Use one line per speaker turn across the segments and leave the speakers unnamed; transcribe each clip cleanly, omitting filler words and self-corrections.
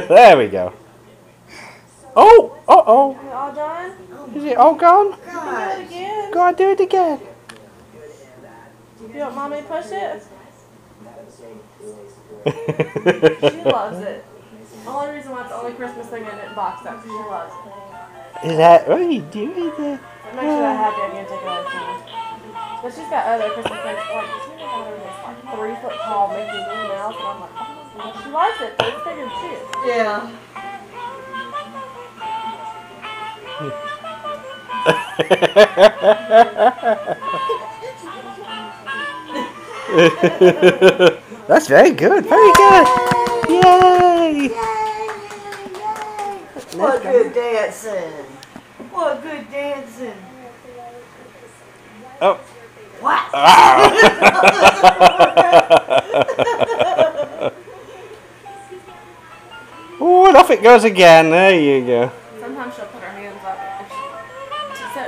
There we go. Oh! Uh-oh!
Is it all done?
Is it all gone?
Do it again.
Go on, do it again.
You want mommy to push it? She loves it. The only reason why it's the only Christmas thing in it boxed up, she loves it.
Is that what are you doing there?
It makes her that happy I can't take it out of time. But she's got other Christmas things, like, she's got her this, like, 3-foot tall Mickey Mouse, and I'm like, oh, she likes it, it's bigger than she is.
Yeah.
That's very good. Very good. Yay!
What good dancing. What good dancing.
Oh.
What?
Oh, and off it goes again. There you go.
Sometimes she'll put her hands up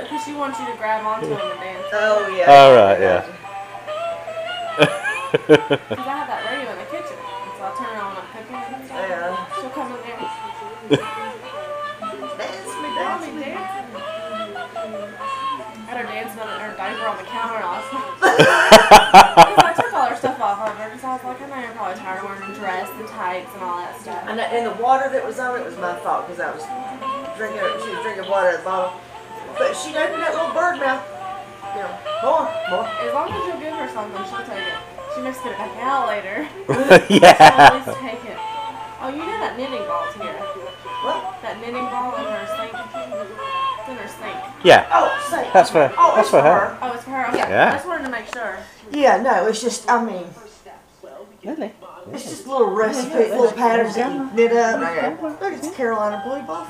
because she wants you to grab onto them and dance.
Oh, yeah.
All right, yeah.
Because I have that radio in the kitchen, and so I turn it on when I'm cooking and stuff.
Yeah.
She'll come in there.
Dance me,
Mommy
dance me.
dancing. I had her dancing on her diaper on the counter last night. I took all her stuff off of her because I was like, I know you're probably tired of wearing a dress and tights and all that stuff.
And the water that was on it was my fault because I was drinking. She was drinking water out of the bottle. But she opened that little bird mouth. You know, more.
As long as you'll give her something, she'll take it. She may spit it back out later.
Yeah.
She'll at least take it. Oh, you know that knitting ball's here.
What?
That knitting ball in her sink. It's in her sink.
Yeah.
Oh, say.
That's for
Oh,
that's
it's
for her.
Oh, it's for her. Okay.
Yeah.
I just wanted to make sure.
Yeah, no, it's just, I mean,
Really?
it's just little recipe, little patterns that you knit up. Look, it's Carolina blue ball.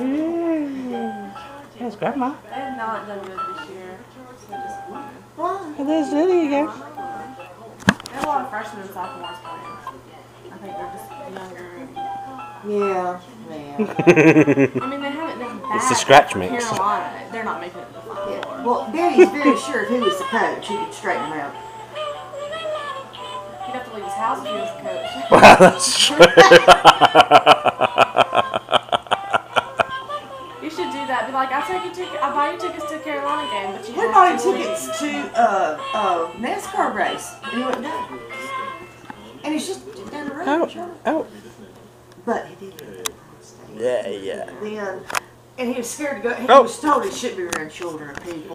There's Grandma.
They have not done good this year. So disappointed.
Why?
And there's Lily again.
They have a lot of freshmen and sophomores playing. I think they're just younger.
Yeah, man.
I mean, they haven't done bad.
It's the scratch
for
mix.
Carolina, they're not making it to the final
Yeah.
four.
Well, Daddy's very sure if he was the coach, he could straighten him out.
He'd have to leave his house if he was the coach.
Well, that's true.
You should do that. Be like, I buy you tickets to a Carolina game, but you
We
have
bought him
to
tickets
leave.
to NASCAR race, and he wouldn't go. And he's just down the road.
Out.
But he did.
Yeah.
Then, and he was scared to go. He
Oh.
was told he shouldn't be around children or people.